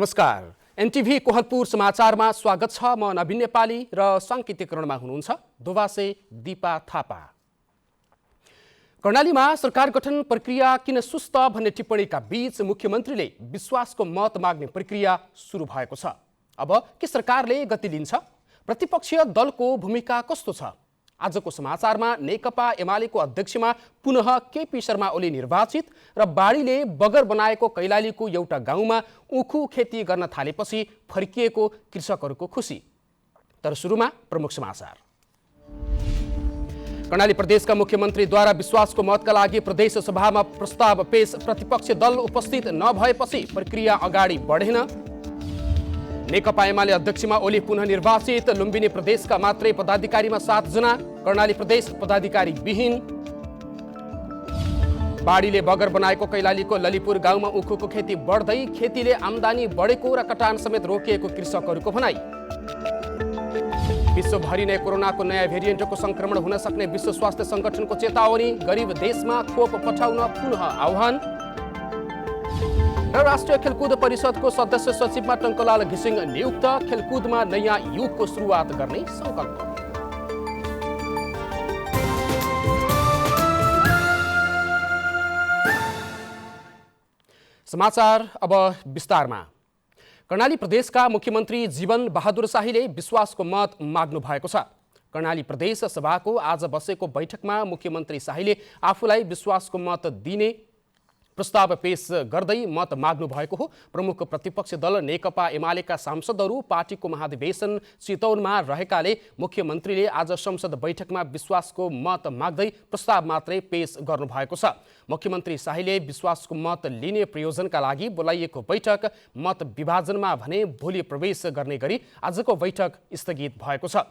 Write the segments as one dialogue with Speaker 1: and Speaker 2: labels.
Speaker 1: नमस्कार, एनटिभी कोहलपुर समाचारमा स्वागत छ। म नवीन नेपाली र साङ्केतिकरणमा हुनुहुन्छ दोवासे दीपा थापा। कर्णालीमा सरकार गठन प्रक्रिया किन सुस्त भन्ने टिप्पणीका बीच मुख्यमन्त्रीले विश्वासको मत माग्ने प्रक्रिया सुरु भएको छ। अब के सरकारले गति लिन्छ? प्रतिपक्षीय दलको भूमिका कस्तो छ? आजको समाचारमा नेकपा एमालेको अध्यक्षमा पुनः केपी शर्मा ओली निर्वाचित र बाढीले बगर बनाएको कैलालीको एउटा गाउँमा उखु खेती गर्न थालेपछि फर्किएको कृषकहरूको खुसी। तर सुरुमा प्रमुख समाचार। कर्णाली प्रदेशका मुख्यमन्त्रीद्वारा विश्वासको मतका लागि प्रदेश सभामा प्रस्ताव पेश। प्रतिपक्षी दल उपस्थित नभएपछि प्रक्रिया अगाडि बढेन। नेकपा एमाले अध्यक्षमा ओली पुनः निर्वाचित। लुम्बिनी प्रदेशका मात्रै पदाधिकारीमा 7 जना, कर्णाली प्रदेश पदाधिकारी विहीन। बाढीले बगर बनाएको कैलालीको ललिपुर गाउँमा उखुको खेती बढ्दै खेतीले आम्दानी बढेको र कटान समेत रोकिएको कृषकहरूको भनाई। विश्वभरि नै कोरोनाको नयाँ भेरिएन्टको संक्रमण हुन सक्ने विश्व स्वास्थ्य संगठनको चेतावनी। गरीब देशमा खोप पठाउन पुनः आह्वान। र राष्ट्रिय खेलकुद परिषदको सदस्य सचिवमा टङ्कलाल घिसिङ नियुक्त। खेलकुदमा नयाँ युगको सुरुवात गर्ने संकल्प। समाचार अब विस्तारमा। कर्णाली प्रदेशका मुख्यमन्त्री जीवन बहादुर शाहीले विश्वासको मत माग्नु भएको छ। कर्णाली प्रदेश सभाको आज बसेको बैठकमा मुख्यमन्त्री शाहीले आफूलाई विश्वासको मत दिने प्रस्ताव पेश गर्दै मत माग्नु भएको हो। प्रमुख प्रतिपक्षी दल नेकपा एमालेका सांसदहरू पार्टीको महाधिवेशन चितवनमा रहेकाले मुख्यमन्त्रीले आज संसद बैठकमा विश्वासको मत माग्दै प्रस्ताव मात्रै पेश गर्नुभएको छ। मुख्यमन्त्री शाहीले विश्वासको मत लिने प्रयोजनका लागि बोलाइएको बैठक मत विभाजनमा भने भोलि प्रवेश गर्ने गरी आजको बैठक स्थगित भएको छ।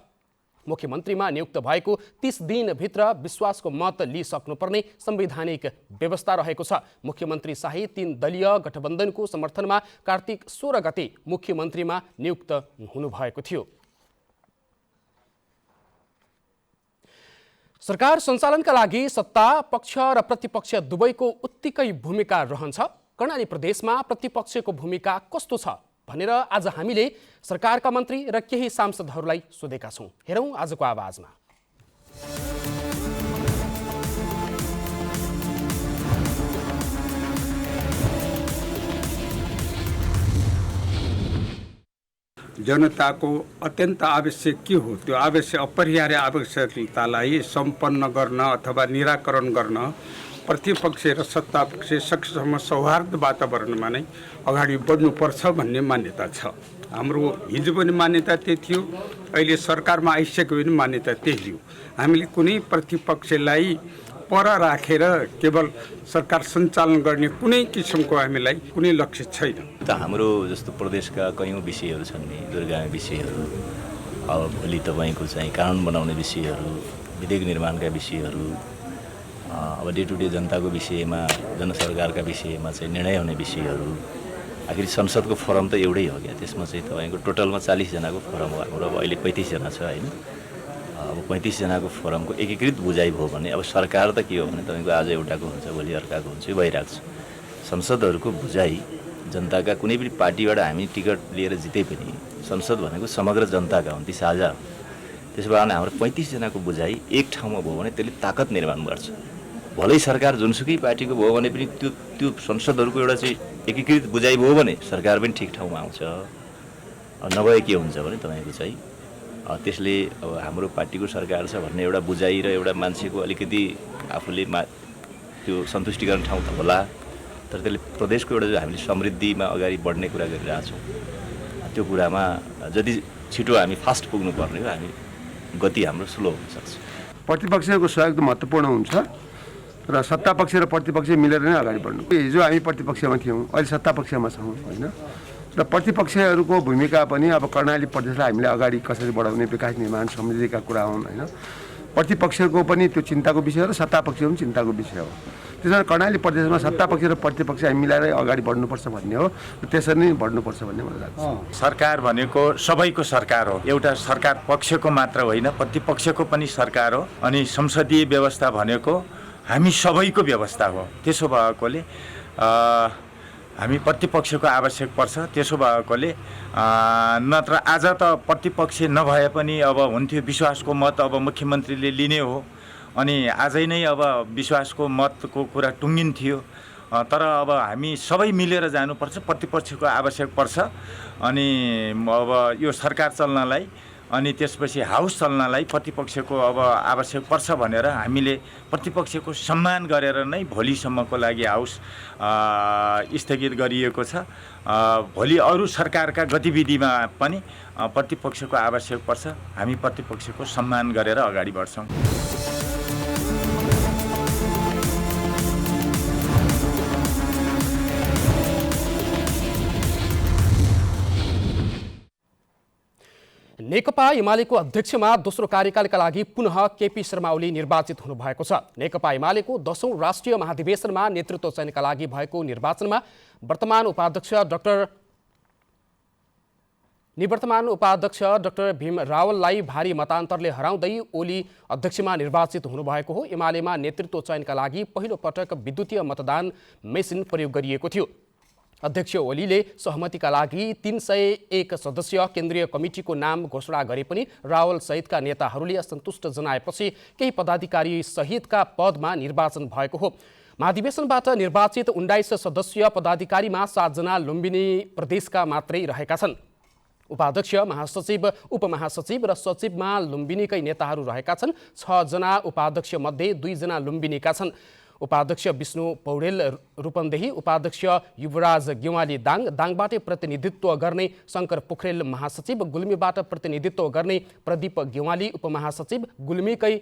Speaker 1: मुख्यमन्त्रीमा नियुक्त भएको 30 दिनभित्र विश्वासको मत लिइसक्नुपर्ने संवैधानिक व्यवस्था रहेको छ। मुख्यमन्त्री शाही 3 दलीय गठबन्धनको समर्थनमा कार्तिक 16 गते मुख्यमन्त्रीमा नियुक्त हुनुभएको थियो। सरकार सञ्चालनका लागि सत्ता पक्ष र प्रतिपक्ष दुवैको उत्तिकै भूमिका रहन्छ। कर्णाली प्रदेशमा प्रतिपक्षको भूमिका कस्तो छ भनेर आज हामीले सरकारका मन्त्री र केही सांसदहरूलाई सोधेका छौँ। हेरौँ आजको आवाजमा।
Speaker 2: जनताको अत्यन्त आवश्यक के हो, त्यो आवश्यक अपरिहार्य आवश्यकतालाई सम्पन्न गर्न अथवा निराकरण गर्न प्रतिपक्ष र सत्तापक्ष सकेसम्म सौहार्द वातावरणमा नै अगाडि बढ्नुपर्छ भन्ने मान्यता छ। हाम्रो हिजो पनि मान्यता त्यही थियो, अहिले सरकारमा आइसकेको पनि मान्यता त्यही हो। हामीले कुनै प्रतिपक्षलाई पर राखेर केवल सरकार सञ्चालन गर्ने कुनै किसिमको हामीलाई कुनै लक्ष्य छैन।
Speaker 3: त हाम्रो जस्तो प्रदेशका कयौँ विषयहरू छन् नि, दुर्गामी विषयहरू, अब भोलि तपाईँको चाहिँ कानुन बनाउने विषयहरू, विधेयक निर्माणका विषयहरू, अब डे टु डे जनताको विषयमा, जनसरकारका विषयमा चाहिँ निर्णय हुने विषयहरू। आखिर संसदको फोरम त एउटै हो क्या, त्यसमा चाहिँ तपाईँको टोटलमा 40 जनाको फोरम हो। हाम्रो अब अहिले 35 जना छ होइन। अब 35 जनाको फोरमको एकीकृत बुझाइ भयो भने अब सरकार त के हो भने तपाईँको आज एउटाको हुन्छ, भोलि अर्काको हुन्छ, भइरहेको छ। संसदहरूको बुझाइ जनताका कुनै पनि पार्टीबाट हामी टिकट लिएर जिते पनि संसद भनेको समग्र जनताका हुन्, ती साझा हुन्। त्यसो भए हाम्रो 35 जनाको बुझाइ एक ठाउँमा भयो भने त्यसले ताकत निर्माण गर्छ। भलै सरकार जुनसुकै पार्टीको भयो भने पनि त्यो संसदहरूको एउटा चाहिँ एकीकृत बुझाइ भयो भने सरकार पनि ठिक ठाउँमा आउँछ। नभए के हुन्छ भने तपाईँको चाहिँ त्यसले अब हाम्रो पार्टीको सरकार छ भन्ने एउटा बुझाइ र एउटा मान्छेको अलिकति आफूले त्यो सन्तुष्टिकरण ठाउँ त होला, तर त्यसले प्रदेशको एउटा हामीले समृद्धिमा अगाडि बढ्ने कुरा गरिरहेछौँ। त्यो कुरामा जति छिटो हामी फास्ट पुग्नुपर्ने हो, हामी गति हाम्रो स्लो हुनसक्छ।
Speaker 4: प्रतिपक्षको सहयोग त महत्त्वपूर्ण हुन्छ र सत्तापक्ष र प्रतिपक्ष मिलेर नै अगाडि बढ्नु। हिजो हामी प्रतिपक्षमा थियौँ, अहिले सत्तापक्षमा छौँ होइन। र प्रतिपक्षहरूको भूमिका पनि अब कर्णाली प्रदेशलाई हामीले अगाडि कसरी बढाउने, विकास निर्माण समृद्धिका कुरा हुन् होइन। प्रतिपक्षको पनि त्यो चिन्ताको विषय हो र सत्तापक्षको पनि चिन्ताको विषय हो। त्यसमा कर्णाली प्रदेशमा सत्तापक्ष र प्रतिपक्ष हामी मिलाएर अगाडि बढ्नुपर्छ भन्ने हो र त्यसरी नै बढ्नुपर्छ भन्ने मलाई लाग्छ।
Speaker 5: सरकार भनेको सबैको सरकार हो, एउटा सरकार पक्षको मात्र होइन, प्रतिपक्षको पनि सरकार हो। अनि संसदीय व्यवस्था भनेको हामी सबैको व्यवस्था हो। त्यसो भएकोले हामी प्रतिपक्षको आवश्यक पर्छ। त्यसो भएकोले नत्र आज त प्रतिपक्ष नभए पनि अब हुन्थ्यो, विश्वासको मत अब मुख्यमन्त्रीले लिने हो अनि आजै नै अब विश्वासको मतको कुरा टुङ्गिन्थ्यो। तर अब हामी सबै मिलेर जानुपर्छ, प्रतिपक्षको आवश्यक पर्छ। अनि अब यो सरकार चल्नलाई अनि त्यसपछि हाउस चल्नलाई प्रतिपक्षको अब आवश्यक पर्छ भनेर हामीले प्रतिपक्षको सम्मान गरेर नै भोलिसम्मको लागि हाउस स्थगित गरिएको छ। भोलि अरू सरकारका गतिविधिमा पनि प्रतिपक्षको आवश्यक पर्छ। हामी प्रतिपक्षको सम्मान गरेर अगाडि बढ्छौँ।
Speaker 1: नेकपा एमालेको अध्यक्षमा दोस्रो कार्यकालका लागि पुनः केपी शर्मा ओली निर्वाचित हुनुभएको छ। नेकपा एमालेको 10औं राष्ट्रिय महाधिवेशनमा नेतृत्व चयनका लागि भएको निर्वाचनमा निवर्तमान उपाध्यक्ष डाक्टर भीम रावललाई भारी मतान्तरले हराउँदै ओली अध्यक्षमा निर्वाचित हुनुभएको हो। एमालेमा नेतृत्व चयनका लागि पहिलो पटक विद्युतीय मतदान मेसिन प्रयोग गरिएको थियो। अध्यक्ष ओलीले सहमतिका लागि 301 सदस्य केन्द्रीय कमिटीको नाम घोषणा गरे पनि रावल सहितका नेताहरूले असन्तुष्ट जनाएपछि केही पदाधिकारी सहितका पदमा निर्वाचन भएको हो। महाधिवेशनबाट निर्वाचित 19 सदस्यीय पदाधिकारीमा 7 जना लुम्बिनी प्रदेशका मात्रै रहेका छन्। उपाध्यक्ष, महासचिव, उपमहासचिव र सचिवमा लुम्बिनीकै नेताहरू रहेका छन्। 6 जना उपाध्यक्ष मध्ये 2 जना लुम्बिनीका छन्। उपाध्यक्ष विष्णु पौडेल रूपन्देही, उपाध्यक्ष युवराज गेवाली दाङबाटै प्रतिनिधित्व गर्ने शङ्कर पोखरेल महासचिव, गुल्मीबाट प्रतिनिधित्व गर्ने प्रदीप गेवाली उपमहासचिव, गुल्मीकै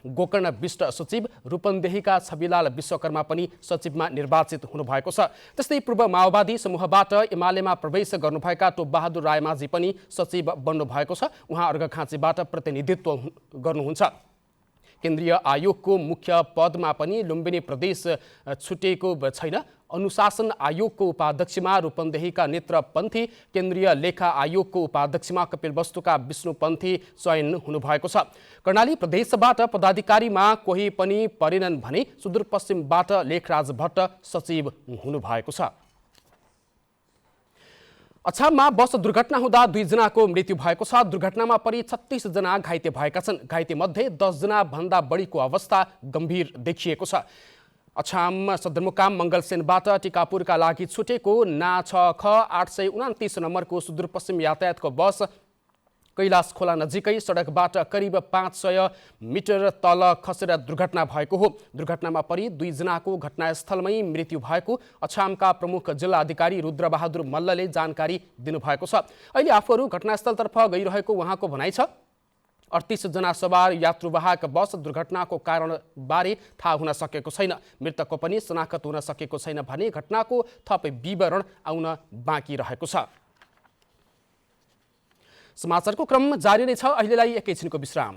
Speaker 1: गोकर्ण विष्ट सचिव, रूपन्देहीका छविलाल विश्वकर्मा पनि सचिवमा निर्वाचित हुनुभएको छ। त्यस्तै पूर्व माओवादी समूहबाट एमालेमा प्रवेश गर्नुभएका टोपबहादुर रायमाझी पनि सचिव बन्नुभएको छ। उहाँ अर्घाखाँचीबाट प्रतिनिधित्व गर्नुहुन्छ। केन्द्रीय आयोगको मुख्य पदमा पनि लुम्बिनी प्रदेश छुटेको छैन। अनुशासन आयोगको उपाध्यक्षमा रूपन्देहीका नेत्रपन्थी, केन्द्रीय लेखा आयोगको उपाध्यक्षमा कपिलवस्तुका विष्णुपन्थी चयन हुनुभएको छ। कर्णाली प्रदेशबाट पदाधिकारीमा कोही पनि परेनन् भने सुदूरपश्चिमबाट लेखराज भट्ट सचिव हुनुभएको छ। अछाममा बस दुर्घटना हुँदा 2 जनाको मृत्यु भएको छ। दुर्घटनामा परि 36 जना घाइते भएका छन्। घाइते मध्ये 10 जना भन्दा बढीको अवस्था गम्भीर देखिएको छ। अछाम सदरमुकाम मङ्गलसेनबाट टिकापुरका लागि छुटेको ना 6ख 829 नम्बरको सुदूरपश्चिम यातायातको बस कैलाश खोला नजिकै सडकबाट करिब 500 मिटर तल खसेर दुर्घटना भएको हो। दुर्घटनामा परि 2 जनाको घटनास्थलमै मृत्यु भएको अछामका प्रमुख जिल्ला अधिकारी रुद्रबहादुर मल्लले जानकारी दिनुभएको छ। अहिले आफूहरू घटनास्थलतर्फ गइरहेको उहाँको भनाइ छ। 38 जना सवार यात्रुवाहक बस दुर्घटनाको कारणबारे थाहा हुन सकेको छैन। मृतकको पनि शनाखत हुन सकेको छैन भने घटनाको थप विवरण आउन बाँकी रहेको छ। समाचारको क्रम जारी नै छ। अहिलेलाई एकैछिनको विश्राम।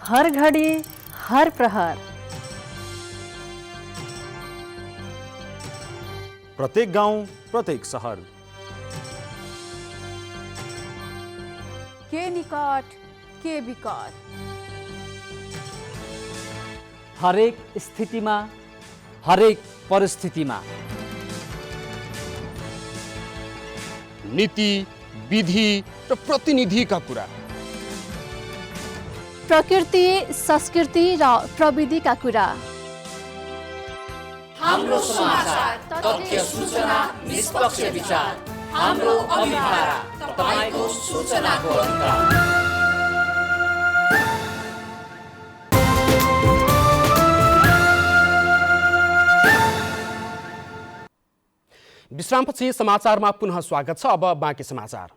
Speaker 6: हर घड़ी हर प्रहर,
Speaker 7: प्रत्येक गाउँ, प्रत्येक सहर,
Speaker 6: के निकट के विकट,
Speaker 8: हरेक स्थितिमा, हरेक परिस्थितिमा
Speaker 1: नीति, विधि र प्रतिनिधिका कुरा,
Speaker 9: प्रकृति, संस्कृति र प्रविधिका कुरा,
Speaker 10: हाम्रो समाचार, तथ्य, सूचना, निष्पक्ष विचार, हाम्रो अभिभारा, तपाईको सूचनाको अधिकार।
Speaker 1: विश्रामपछि समाचारमा पुनः स्वागत छ। अब बाँकी समाचार।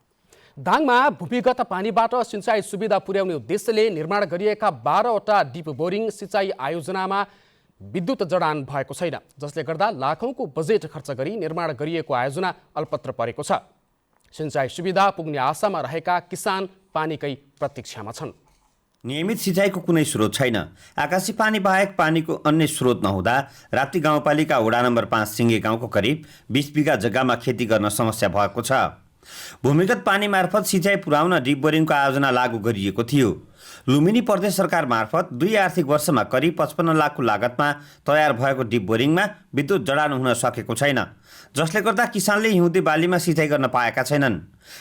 Speaker 1: दाङमा भूमिगत पानीबाट सिँचाइ सुविधा पुर्याउने उद्देश्यले निर्माण गरिएका 12वटा डिप बोरिङ सिँचाइ आयोजनामा विद्युत जडान भएको छैन, जसले गर्दा लाखौंको बजेट खर्च गरी निर्माण गरिएको आयोजना अल्पत्र परेको छ। सिँचाइ सुविधा पुग्ने आशामा रहेका किसान पानीकै प्रतीक्षामा छन्।
Speaker 11: नियमित सिँचाइको कुनै स्रोत छैन। आकाशी पानी बाहेक पानीको अन्य स्रोत नहुँदा राप्ती गाउँपालिका वडा नम्बर 5 सिङ्गे गाउँको करिब 20 बिघा जग्गामा खेती गर्न समस्या भएको छ। भूमिगत पानी मार्फत सिँचाइ पुर्याउन डिप बोरिङको आयोजना लागू गरिएको थियो। लुम्बिनी प्रदेश सरकार मार्फत 2 आर्थिक वर्षमा करिब 55 लाखको लागतमा तयार भएको डिप बोरिङमा विद्युत जडान हुन सकेको छैन, जसले गर्दा किसानले हिउँदे बालीमा सिँचाइ गर्न पाएका छैनन्।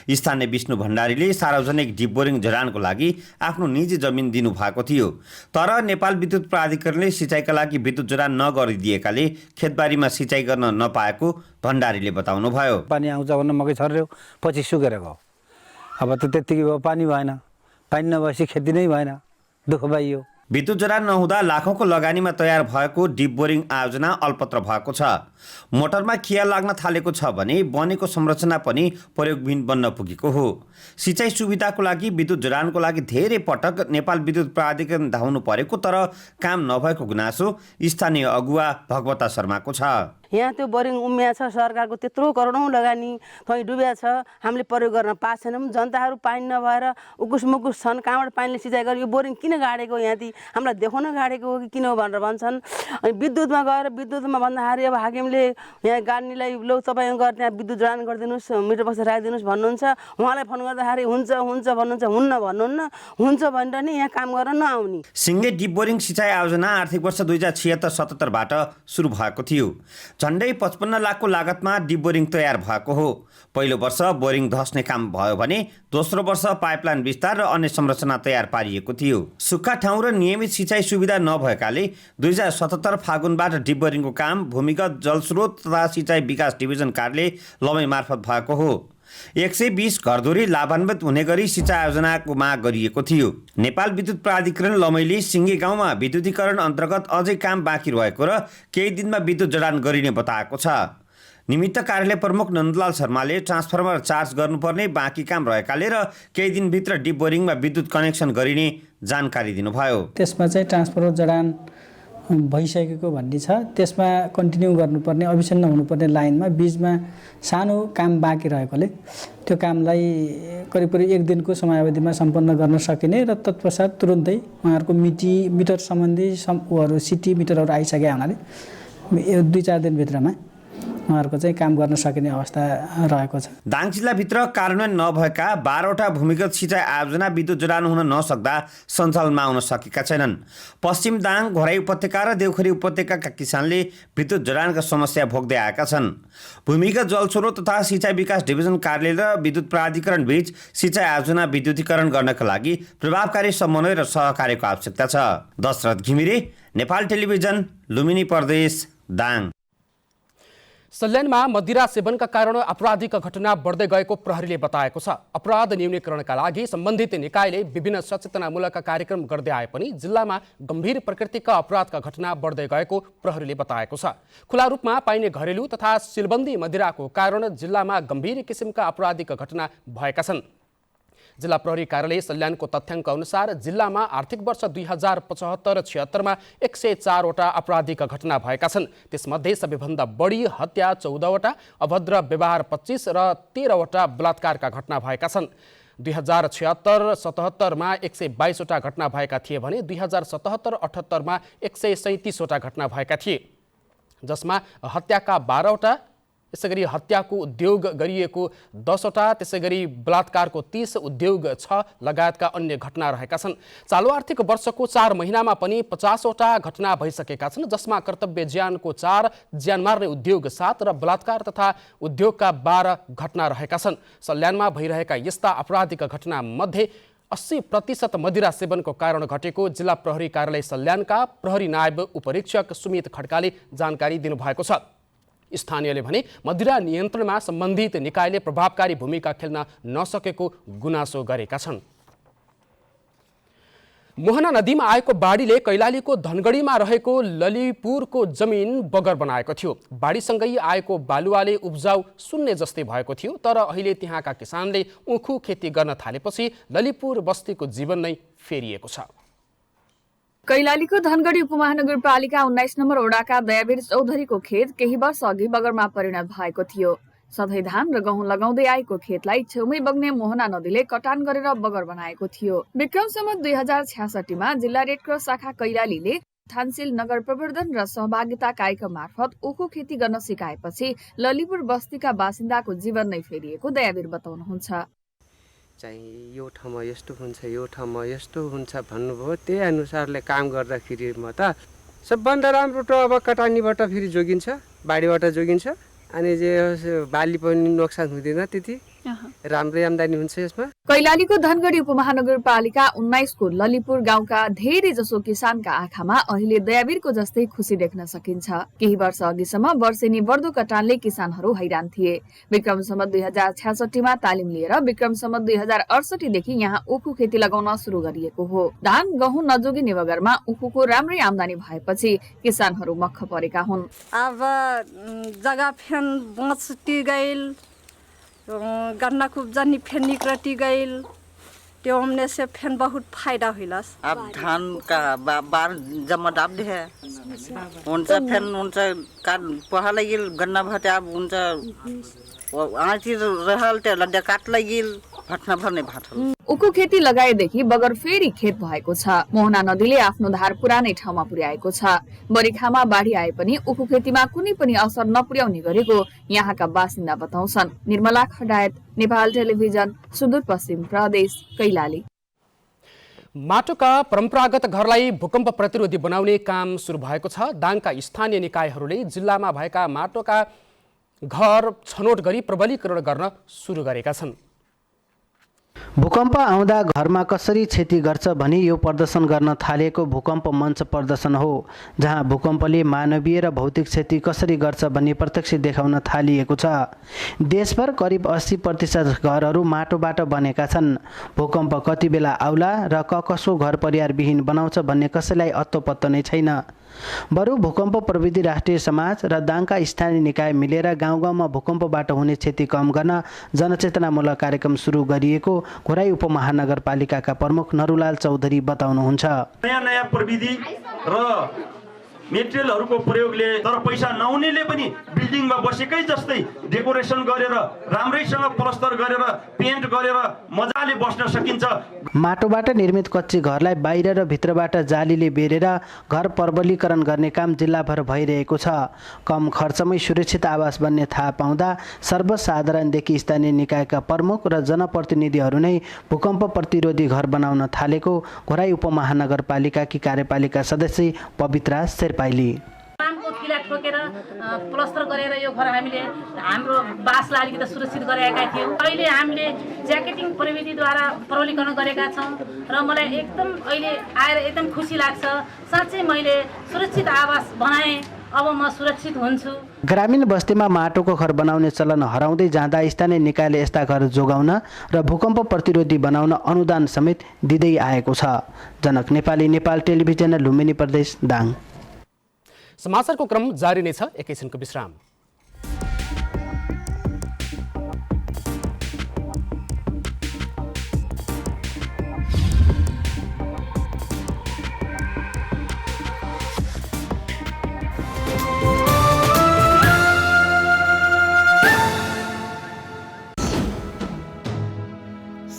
Speaker 11: स्थानीय विष्णु भण्डारीले सार्वजनिक डिप बोरिङ जडानको लागि आफ्नो निजी जमिन दिनुभएको थियो, तर नेपाल विद्युत प्राधिकरणले सिँचाइका लागि विद्युत जडान नगरिदिएकाले खेतबारीमा सिँचाइ गर्न नपाएको भण्डारीले बताउनुभयो।
Speaker 12: पानी आउँछ भने मकै छर्यो, पछि सुकेर गयो। अब त त्यतिकै भयो, पानी भएन, पानी नभएपछि खेती नै भएन, दुःख पाइयो।
Speaker 11: विद्युत जडान नहुँदा लाखौँको लगानीमा तयार भएको डिप बोरिङ आयोजना अल्पत्र भएको छ। मोटरमा खिया लाग्न थालेको छ भने बनेको संरचना पनि प्रयोगविहीन बन्न पुगेको हो। सिँचाइ सुविधाको लागि विद्युत जडानको लागि धेरै पटक नेपाल विद्युत प्राधिकरण धाउनु परेको तर काम नभएको गुनासो स्थानीय अगुवा भगवता शर्माको छ।
Speaker 13: यहाँ त्यो बोरिङ उम्या छ, सरकारको त्यत्रो करोडौँ लगानी थै डुब्या छ, हामीले प्रयोग गर्न पाएको छैनौँ। जनताहरू पानी नभएर उकुस मुकुस छन्, कहाँबाट पानीले सिँचाइ गर्यो, यो बोरिङ किन गाडेको, यहाँति हामीलाई देखाउन गाडेको हो कि किन हो भनेर भन्छन्। अनि विद्युतमा गएर विद्युतमा भन्दाखेरि अब हाकिमले यहाँ गाड्नेलाई लो तपाईँ गएर त्यहाँ विद्युत जडान गरिदिनुहोस्, मिटर बक्स राखिदिनुहोस् भन्नुहुन्छ। उहाँलाई फोन गर्दाखेरि हुन्छ हुन्छ भन्नुहुन्छ, हुन्न भन्नुहुन्न, हुन्छ भनेर नि यहाँ काम गर्न नआउने।
Speaker 11: सिङ्गे डिप बोरिङ सिँचाइ आयोजना आर्थिक वर्ष 2076-77बाट सुरु भएको थियो। झन्डै 55 लाखको लागतमा डिप बोरिङ तयार भएको हो। पहिलो वर्ष बोरिङ धस्ने काम भयो भने दोस्रो वर्ष पाइपलाइन विस्तार र अन्य संरचना तयार पारिएको थियो। सुक्खा ठाउँ र नियमित सिँचाइ सुविधा नभएकाले 2077 फागुनबाट डिप बोरिङको काम भूमिगत जलस्रोत तथा सिँचाइ विकास डिभिजन कार्यालय लमै मार्फत भएको हो। 120 घरधुरी लाभान्वित हुने गरी सिँचाइ आयोजनाको माग गरिएको थियो। नेपाल विद्युत प्राधिकरण लमैले सिङ्गे गाउँमा विद्युतीकरण अन्तर्गत अझै काम बाँकी रहेको र केही दिनमा विद्युत जडान गरिने बताएको छ। निमित्त कार्यालय प्रमुख नन्दलाल शर्माले ट्रान्सफर्मर चार्ज गर्नुपर्ने बाँकी काम रहेकाले र केही दिनभित्र डिप बोरिङमा विद्युत कनेक्सन गरिने जानकारी दिनुभयो।
Speaker 14: त्यसमा चाहिँ ट्रान्सफर्मर जडान भइसकेको भन्ने छ, त्यसमा कन्टिन्यू गर्नुपर्ने अभिसन्न हुनुपर्ने लाइनमा बिचमा सानो काम बाँकी रहेकोले त्यो कामलाई करिब 1 दिनको समयावधिमा सम्पन्न गर्न सकिने र तत्पश्चात तुरुन्तै उहाँहरूको मिटर सम्बन्धी उहाँहरू सिटी मिटरहरू आइसकेका हुनाले 2-4 दिनभित्रमा उहाँहरूको चाहिँ काम गर्न सकिने अवस्था रहेको छ।
Speaker 11: दाङ जिल्लाभित्र कार्यान्वयन नभएका 12वटा भूमिगत सिँचाइ आयोजना विद्युत जडान हुन नसक्दा सञ्चालनमा आउन सकेका छैनन्। पश्चिम दाङ, घोराई उपत्यका र देउखरी उपत्यकाका किसानले विद्युत जडानका समस्या भोग्दै आएका छन्। भूमिगत जलस्रोत तथा सिँचाइ विकास डिभिजन कार्यालय र विद्युत प्राधिकरण बीच सिँचाइ आयोजना विद्युतीकरण गर्नका लागि प्रभावकारी समन्वय र सहकार्यको आवश्यकता छ। दशरथ घिमिरे, नेपाल टेलिभिजन, लुम्बिनी प्रदेश, दाङ।
Speaker 1: सल्यानमा मदिरा सेवनका कारण आपराधिक घटना बढ्दै गएको प्रहरीले बताएको छ। अपराध न्यूनीकरणका लागि सम्बन्धित निकायले विभिन्न सचेतनामूलक कार्यक्रम गर्दै आए पनि जिल्लामा गम्भीर प्रकृतिका अपराधका घटना बढ्दै गएको प्रहरीले बताएको छ। खुला रूपमा पाइने घरेलु तथा सिलबन्दी मदिराको कारण जिल्लामा गम्भीर किसिमका आपराधिक घटना भएका छन्। जिल्ला प्रहरी कार्यालय सल्यानको तथ्याङ्क अनुसार जिल्लामा आर्थिक वर्ष 2075-76मा 104वटा आपराधिक घटना भएका छन्। त्यसमध्ये सबैभन्दा बढी हत्या 14वटा, अभद्र व्यवहार 25 र 13वटा बलात्कारका घटना भएका छन्। 2076-77मा 122वटा घटना भएका थिए भने 2077-78मा 137वटा घटना भएका थिए, जसमा हत्याका 12वटा, त्यसैगरी हत्याको उद्योग गरिएको 10वटा, त्यसैगरी बलात्कारको 30 उद्योग 6 लगायतका अन्य घटना रहेका छन्। चालु आर्थिक वर्षको 4 महिनामा पनि 50वटा घटना भइसकेका छन्, जसमा कर्तव्य ज्यानको 4, ज्यान मार्ने उद्योग 7 र बलात्कार तथा उद्योगका 12 घटना रहेका छन्। सल्यानमा भइरहेका यस्ता आपराधिक घटना मध्ये 80% मदिरा सेवनको कारण घटेको जिल्ला प्रहरी कार्यालय सल्यानका प्रहरी नायब उपरीक्षक सुमित खड्काले जानकारी दिनुभएको छ। स्थानीयले भने मदिरा नियन्त्रणमा सम्बन्धित निकायले प्रभावकारी भूमिका खेल्न नसकेको गुनासो गरेका छन्। मोहना नदीमा आएको बाढीले कैलालीको धनगढीमा रहेको ललिपुरको जमिन बगर बनाएको थियो। बाढीसँगै आएको बालुवाले उब्जाउ शून्य जस्तै भएको थियो, तर अहिले त्यहाँका किसानले उखु खेती गर्न थालेपछि ललिपुर बस्तीको जीवन नै फेरिएको छ।
Speaker 15: कैलालीको धनगढी उपमहानगरपालिका 19 नम्बर वडाका दयावीर चौधरीको खेत केही वर्ष अघि बगरमा परिणत भएको थियो। सधैँ धान र गहुँ लगाउँदै आएको खेतलाई छेउमै बग्ने मोहना नदीले कटान गरेर बगर बनाएको थियो। विक्रम सम्वत 2066 जिल्ला रेड क्रस शाखा कैलालीले थानसिल नगर प्रवर्धन र सहभागिता कार्यक्रम मार्फत उखु खेती गर्न सिकाएपछि ललिपुर बस्तीका बासिन्दाको जीवन नै फेरिएको दयावीर बताउनुहुन्छ।
Speaker 16: चाहिँ यो ठाउँमा यस्तो हुन्छ, यो ठाउँमा यस्तो हुन्छ भन्नुभयो। त्यही अनुसारले काम गर्दाखेरि म त सबभन्दा राम्रो त अब कटानीबाट फेरि जोगिन्छ, बाढीबाट जोगिन्छ, अनि जे बाली पनि नोक्सान हुँदैन, त्यति राम्रै आम्दानी हुन्छ यसमा।
Speaker 15: कैलालीको धनगढी उपमहानगरपालिका 19 को ललिपुर गाउँका धेरै जसो किसानका आँखामा अहिले दयावीरको जस्तै खुसी देख्न सकिन्छ। केही वर्ष अघिसम्म वर्षेनी बढ्दो कटानले किसानहरू हैरान थिए। विक्रम सम्वत 2066 मा तालिम लिएर विक्रम सम्वत 2068 देखि यहाँ उखु खेती लगाउन सुरु गरिएको हो। धान गहुँ नजोगिने बगरमा उखुको राम्रै आम्दानी भएपछि किसानहरू मक्ख परेका हुन्।
Speaker 17: अब जग्गा फेन बचती गइल, गन्ना कुब्जनी फेन निकलती गइल, त्यो हमने से फेन बहुत फायदा हुइलस।
Speaker 18: अब धान का बार जमा डाब दे है उनसे फेन उनसे का पहा लगिल गन्ना भटे अब उनसे आँची रहल ते लड्डा काट लगिल भट्ना भर्ने भाटल।
Speaker 15: उखु खेती लगाएदेखि बगर फेरि खेत भएको छ। मोहना नदीले आफ्नो धार पुरानै ठाउँमा पुर्याएको छ। बरिखामा बाढी आए पनि उखु खेतीमा कुनै पनि असर नपुर्याउने गरेको यहाँका बासिन्दा बताउँछन्। निर्मला खडायत, नेपाल टेलिभिजन, सुदूरपश्चिम प्रदेश, कैलाली।
Speaker 1: माटोका परम्परागत घरलाई भूकम्प प्रतिरोधी बनाउने काम सुरु भएको छ। दाङका स्थानीय निकायहरूले जिल्लामा भएका माटोका घर छनौट गरी प्रबलीकरण गर्न सुरु गरेका छन्।
Speaker 19: भूकम्प आउँदा घरमा कसरी क्षति गर्छ भनी यो प्रदर्शन गर्न थालेको भूकम्प मञ्च प्रदर्शन हो, जहाँ भूकम्पले मानवीय र भौतिक क्षति कसरी गर्छ भन्ने प्रत्यक्ष देखाउन थालिएको छ। देशभर करिब 80% घरहरू माटोबाट बनेका छन्। भूकम्प कति बेला आउला र कसो घर परिवारविहीन बनाउँछ भन्ने कसैलाई अत्तो-पत्तो नै छैन। बरु भूकम्प प्रविधि राष्ट्रिय समाज र दाङका स्थानीय निकाय मिलेर गाउँ गाउँमा भूकम्पबाट हुने क्षति कम गर्न जनचेतनामूलक कार्यक्रम सुरु गरिएको घोराई उपमहानगरपालिकाका प्रमुख नरुलाल चौधरी बताउनुहुन्छ।
Speaker 20: नयाँ नयाँ प्रविधि र मेटेरियलहरूको प्रयोगले तर पैसा नहुनेले पनि बिल्डिङमा बसेकै जस्तै डेकोरेसन गरेर राम्रैसँग प्लास्टर गरेर पेन्ट गरेर मजाले बस्न सकिन्छ।
Speaker 19: माटोबाट निर्मित कच्ची घरलाई बाहिर र भित्रबाट जालीले बेरेर घर प्रबलीकरण गर्ने काम जिल्लाभर भइरहेको छ। कम खर्चमै सुरक्षित आवास बन्ने थाहा पाउँदा सर्वसाधारणदेखि स्थानीय निकायका प्रमुख र जनप्रतिनिधिहरू नै भूकम्प प्रतिरोधी घर बनाउन थालेको घोराई उपमहानगरपालिकाकी कार्यपालिका सदस्य पवित्रा शेर्पा
Speaker 21: कामको किला ठोकेर प्लास्टर गरेर यो घर हामीले हाम्रो बासलाई अलिकति सुरक्षित गराएका थियौँ। अहिले हामीले ज्याकेटिङ प्रविधिद्वारा प्रबलीकरण गरेका छौँ र मलाई एकदम अहिले आएर एकदम खुसी लाग्छ। साँच्चै मैले सुरक्षित आवास बनाएँ, अब म सुरक्षित हुन्छु।
Speaker 19: ग्रामीण बस्तीमा माटोको घर बनाउने चलन हराउँदै जाँदा स्थानीय निकायले यस्ता घर जोगाउन र भूकम्प प्रतिरोधी बनाउन अनुदान समेत दिँदै आएको छ। जनक नेपाली, नेपाल टेलिभिजन, लुम्बिनी प्रदेश, दाङ।
Speaker 1: समाचारको क्रम जारी नै छ, एकैछिनको विश्राम।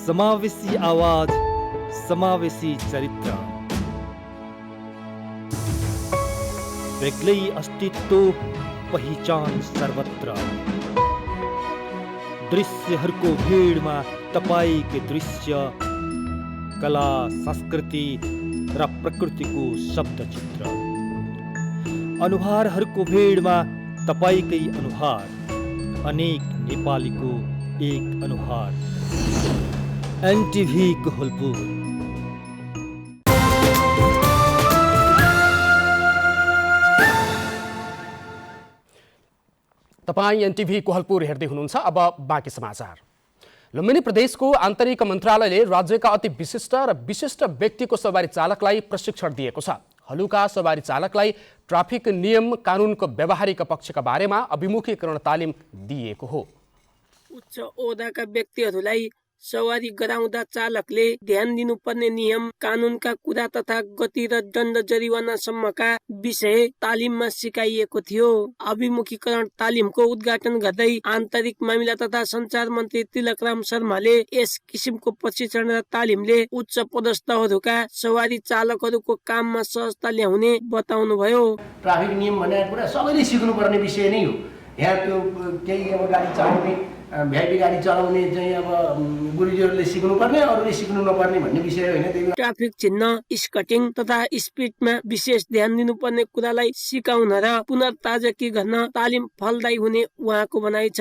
Speaker 22: समावेशी आवाज, समावेशी चरित्र, बेग्लै अस्तित्व, पहिचान सर्वत्र। दृश्यहरूको भीडमा तपाईकै दृश्य, कला, संस्कृति र प्रकृतिको शब्दचित्र। अनुहारहरूको भीडमा तपाईकै अनुहार, अनेक नेपालीको एक अनुहार। एनटिभी कोहलपुर।
Speaker 1: तपाईं एनटिभी कोहलपुर हेर्दै हुनुहुन्छ। अब बाँकी समाचार। लुम्बिनी प्रदेशको आन्तरिक मन्त्रालयले राज्यका अति विशिष्ट र विशिष्ट व्यक्तिको सवारी चालकलाई प्रशिक्षण दिएको छ। हलुका सवारी चालकलाई ट्राफिक नियम कानुनको व्यावहारिक पक्षका बारेमा अभिमुखीकरण तालिम दिएको हो।
Speaker 23: उच्च ओहदाका व्यक्तिहरूलाई
Speaker 2: सवारी गराउँदा चालकले ध्यान दिनुपर्ने नियम कानुनका कुरा तथा गति र दण्ड जरिवानासम्मका विषय तालिममा सिकाइएको थियो। अभिमुखीकरण तालिमको उद्घाटन गर्दै आन्तरिक मामिला तथा सञ्चार मन्त्री तिलकराम शर्माले यस किसिमको प्रशिक्षण र तालिमले उच्च पदस्थहरूका सवारी चालकहरूको काममा सहजता ल्याउने बताउनुभयो।
Speaker 3: ट्राफिक नियम भन्ने कुरा सबैले सिक्नुपर्ने विषय नै हो। यहाँ त्यो केही अब गाडी चलाउने भ्याइपी गाडी चलाउने चाहिँ अब गुरुजीहरूले सिक्नुपर्ने अरूले सिक्नु नपर्ने भन्ने विषय होइन।
Speaker 2: ट्राफिक चिन्ह स्कटिङ तथा स्पिडमा विशेष ध्यान दिनुपर्ने कुरालाई सिकाउन र पुनर्ताजगी गर्न तालिम फलदायी हुने उहाँको भनाइ छ।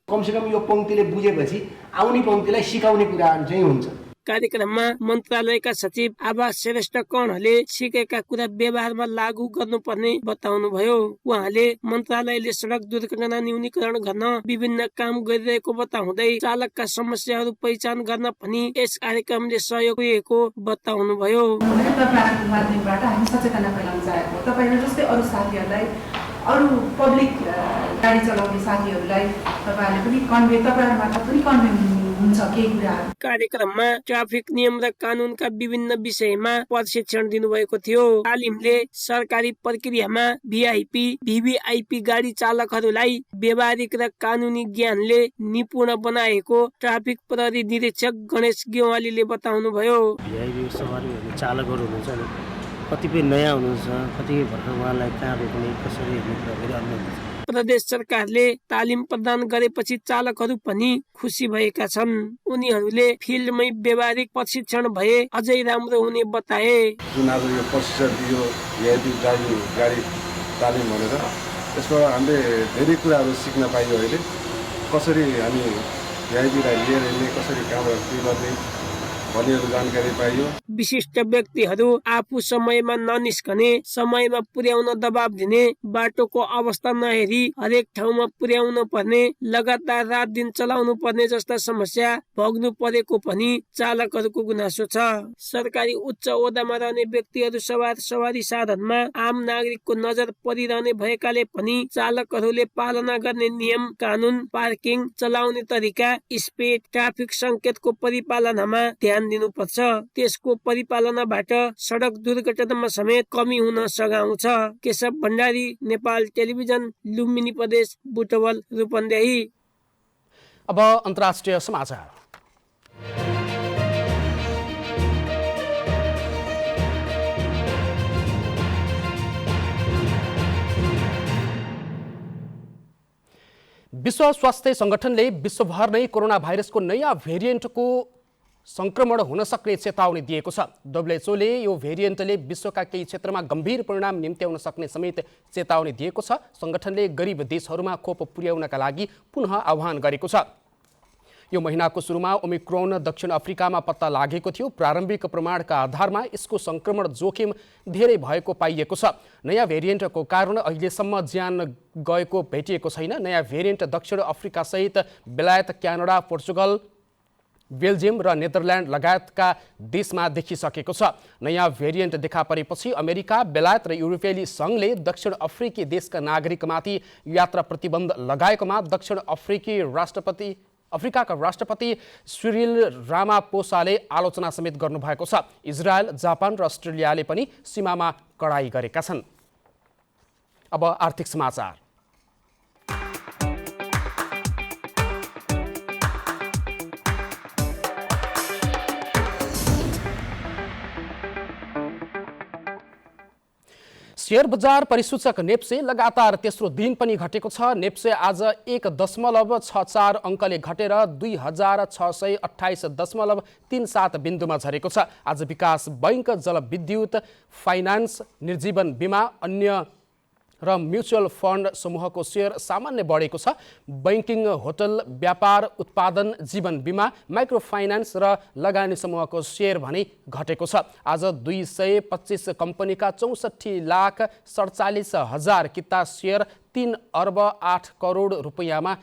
Speaker 3: कमसेकम यो पंक्तिले बुझेपछि आउने पंक्तिलाई सिकाउने कुराहरू चाहिँ हुन्छ।
Speaker 2: कार्यक्रममा मन्त्रालयका सचिव आभा श्रेष्ठ कणले सिकेका कुरा व्यवहारमा लागू गर्नुपर्ने बताउनुभयो। उहाँले मन्त्रालयले सडक दुर्घटना न्यूनीकरण गर्न विभिन्न काम गरिरहेको बताउँदै चालकका समस्याहरू पहिचान गर्न पनि यस कार्यक्रमले सहयोग पुगेको बताउनुभयो।
Speaker 23: माध्यमबाट हामी सचेतना फैलाउन चाहेको तपाईहरु जस्तै अरू साथीहरूलाई अरू पब्लिक गाडी चलाउने साथीहरूलाई तपाईहरुले पनि कन्भे तपाईहरुमार्फत पनि कन्भे हुन्छ केही कुराहरू।
Speaker 2: कार्यक्रममा ट्राफिक नियम र कानुनका विभिन्न विषयमा प्रशिक्षण दिनुभएको थियो। तालिमले सरकारी प्रक्रियामा भिआइपी भिभिआइपी गाडी चालकहरूलाई व्यावहारिक र कानुनी ज्ञानले निपुण बनाएको ट्राफिक प्रहरी निरीक्षक गणेश गेवालीले बताउनुभयो।
Speaker 24: भिआइपी सवारीहरू चालकहरू हुनुहुन्छ नि, कतिपय नयाँ हुनुहुन्छ, कतिपय भर्खर उहाँलाई कहाँ रोक्ने कसरी हेर्ने कुरा गरिरहनुहुन्छ।
Speaker 2: प्रदेश सरकारले तालिम प्रदान गरेपछि चालकहरू पनि खुसी भएका छन्। उनीहरूले फिल्डमै व्यावहारिक प्रशिक्षण भए अझै राम्रो हुने बताए।
Speaker 25: जुन आज यो प्रशिक्षण दियो भिआइपी गाडी तालिम भनेर यसबाट हामीले धेरै कुराहरू सिक्न पाइयो। अहिले कसरी हामी भिआइपीलाई लिएर हिँड्ने, कसरी कामहरू गर्ने भन्नेहरू जानकारी पाइयो।
Speaker 2: विशिष्ट व्यक्तिहरू आफू समयमा ननिस्कने, समयमा पुर्याउन दबाब दिने, बाटोको अवस्था नहेरी हरेक ठाउँमा पुर्याउन पर्ने, लगातार रात दिन चलाउनु पर्ने जस्ता समस्या भोग्नु परेको पनि चालकहरूको गुनासो छ। सरकारी उच्च ओहदामा रहने व्यक्तिहरू सवारी साधनमा आम नागरिकको नजर परिरहने भएकाले पनि चालकहरूले पालना गर्ने नियम कानुन, पार्किङ, चलाउने तरिका, स्पिड, ट्राफिक संकेतको परिपालनमा ध्यान दिनुपर्छ। त्यसको परिपालनाबाट सडक दुर्घटनामा समेत कमी हुन सघाउँछ। केशव भण्डारी, नेपाल टेलिभिजन, लुम्बिनी प्रदेश, बुटवल, रूपन्देही।
Speaker 1: अब अन्तर्राष्ट्रिय समाचार। विश्व स्वास्थ्य संगठनले विश्वभर नै कोरोना भाइरसको नयाँ भेरिएन्टको संक्रमण हुन सक्ने चेतावनी दिएको छ। डब्ल्युएचओले यो भेरिएन्टले विश्वका केही क्षेत्रमा गम्भीर परिणाम निम्त्याउन सक्ने समेत चेतावनी दिएको छ। संगठनले गरिब देशहरूमा खोप पुर्याउनका लागि पुनः आह्वान गरेको छ। यो महिनाको सुरुमा ओमिक्रोन दक्षिण अफ्रिकामा पत्ता लागेको थियो। प्रारम्भिक प्रमाणका आधारमा यसको संक्रमण जोखिम धेरै भएको पाइएको छ। नयाँ भेरिएन्टको कारण अहिलेसम्म ज्यान गएको भेटिएको छैन। नयाँ भेरिएन्ट दक्षिण अफ्रिकासहित बेलायत, क्यानाडा, पोर्चुगल, बेल्जियम र नेदरल्यान्ड लगायतका देशमा देखिसकेको छ। नयाँ भेरिएन्ट देखा परेपछि अमेरिका, बेलायत र युरोपेली सङ्घले दक्षिण अफ्रिकी देशका नागरिकमाथि यात्रा प्रतिबन्ध लगाएकोमा दक्षिण अफ्रिकाका राष्ट्रपति सिरिल रामापोसाले आलोचना समेत गर्नुभएको छ। इजरायल, जापान र अस्ट्रेलियाले पनि सीमामा कडाई गरेका छन्। अब आर्थिक समाचार। शेयर बजार परिसूचक नेप्से लगातार तेस्रो दिन पनि घटेको छ। नेप्से आज 1.64 अङ्कले घटेर 2628.37 बिन्दुमा झरेको छ। आज विकास बैंक, जलविद्युत, फाइनान्स, निर्जीवन बिमा, अन्य र म्युचुअल फन्ड समूहको शेयर सामान्य बढेको छ। बैंकिङ, होटल, व्यापार, उत्पादन, जीवन बिमा, माइक्रो फाइनान्स र लगानी समूहको शेयर भने घटेको छ। आज 225 कम्पनीका 64,47,000 किता शेयर 3 अर्ब 8 करोड रुपैयाँमा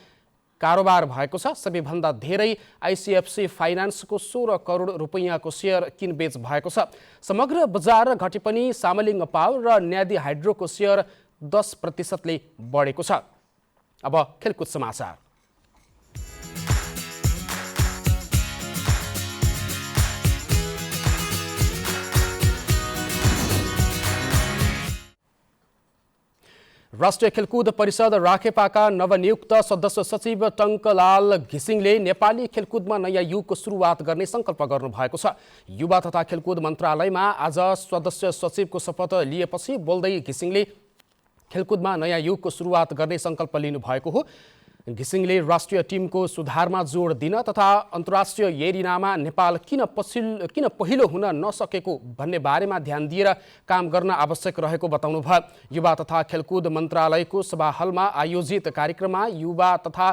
Speaker 1: कारोबार भएको छ। सबैभन्दा धेरै आइसिएफसी फाइनान्सको 16 करोड रुपैयाँको शेयर किनबेच भएको छ। समग्र बजार घटे पनि सामलिङ पावर र न्यादी हाइड्रोको शेयर 10% बढेको छ। अब खेलकुद समाचार। राष्ट्रिय खेलकुद परिषद राखेपाका नवनियुक्त सदस्य सचिव टङ्कलाल घिसिङले नेपाली खेलकुदमा नयाँ युगको सुरुवात गर्ने सङ्कल्प गर्नुभएको छ। युवा तथा खेलकुद मन्त्रालयमा आज सदस्य सचिवको शपथ लिएपछि बोल्दै घिसिङले खेलकुदमा नयाँ युगको सुरुवात गर्ने सङ्कल्प लिनुभएको हो। घिसिङले राष्ट्रिय टिमको सुधारमा जोड दिन तथा अन्तर्राष्ट्रिय एरिनामा नेपाल किन पहिलो हुन नसकेको भन्ने बारेमा ध्यान दिएर काम गर्न आवश्यक रहेको बताउनुभयो। युवा तथा खेलकुद मन्त्रालयको सभा हलमा आयोजित कार्यक्रममा युवा तथा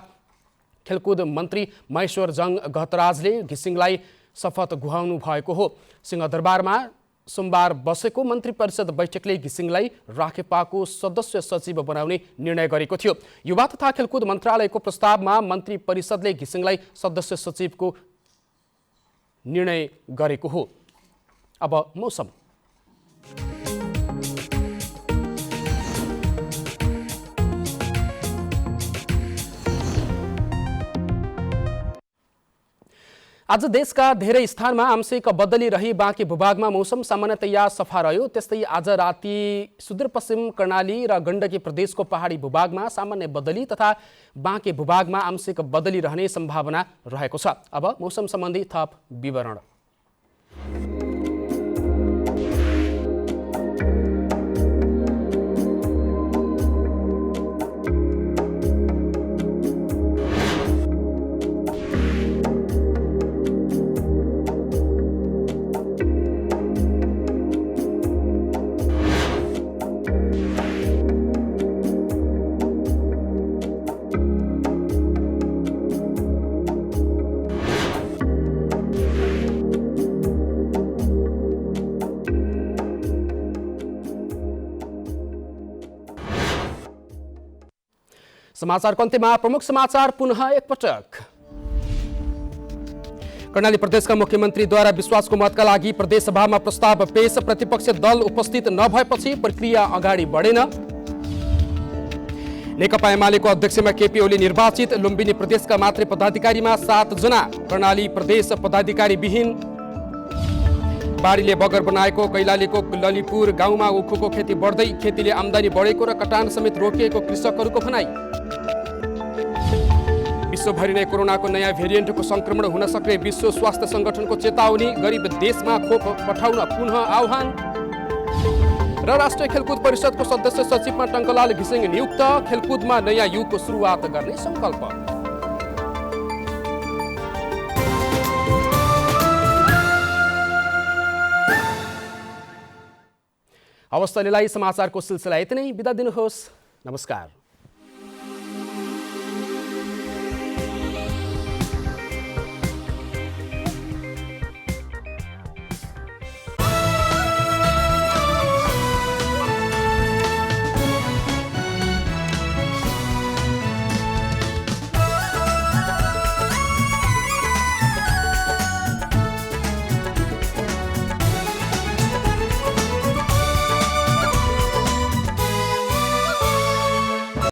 Speaker 1: खेलकुद मन्त्री महेश्वरजङ गहतराजले घिसिङलाई शपथ गुहाउनु भएको हो। सिंहदरबारमा सोमबार बसेको मन्त्री परिषद बैठकले घिसिङलाई राखेपाको सदस्य सचिव बनाउने निर्णय गरेको थियो। युवा तथा खेलकुद मन्त्रालयको प्रस्तावमा मन्त्री परिषदले घिसिङलाई सदस्य सचिवको निर्णय गरेको हो। अब मौसम। आज देशका धेरै स्थानमा आंशिक बदली रही बाँकी भूभागमा मौसम सामान्यतया सफा रह्यो। त्यस्तै आज राति सुदूरपश्चिम कर्णाली र गण्डकी प्रदेशको पहाडी भूभागमा सामान्य बदली तथा बाँकी भूभागमा आंशिक बदली रहने सम्भावना रहेको छ। अब मौसम सम्बन्धी थप विवरण। समाचारको अन्त्यमा प्रमुख समाचार पुनः एकपटक। कर्णाली प्रदेशका मुख्यमन्त्रीद्वारा विश्वासको मतका लागि प्रदेशसभामा प्रस्ताव पेश। प्रतिपक्ष दल उपस्थित नभएपछि प्रक्रिया अगाडि बढेन। नेकपा एमालेको अध्यक्षमा केपी ओली निर्वाचित। लुम्बिनी प्रदेशका मात्रै पदाधिकारीमा 7 जना। कर्णाली प्रदेश पदाधिकारी विहीन। बाढीले बगर बनाएको कैलालीको ललिपुर गाउँमा उखुको खेती बढ्दै खेतीले आम्दानी बढेको र कटान समेत रोकिएको कृषकहरूको भनाई। विश्वभरि नै कोरोनाको नयाँ भेरिएन्टको संक्रमण हुन सक्ने विश्व स्वास्थ्य संगठनको चेतावनी। गरिब देशमा खोप पठाउन पुनः आह्वान। र राष्ट्रिय खेलकुद परिषदको सदस्य सचिवमा टङ्कलाल घिसिङ नियुक्त। खेलकुदमा नयाँ युगको सुरुवात गर्ने संकल्प। हवस् त समाचारको सिलसिला यति नै। बिदा दिनुहोस्। नमस्कार।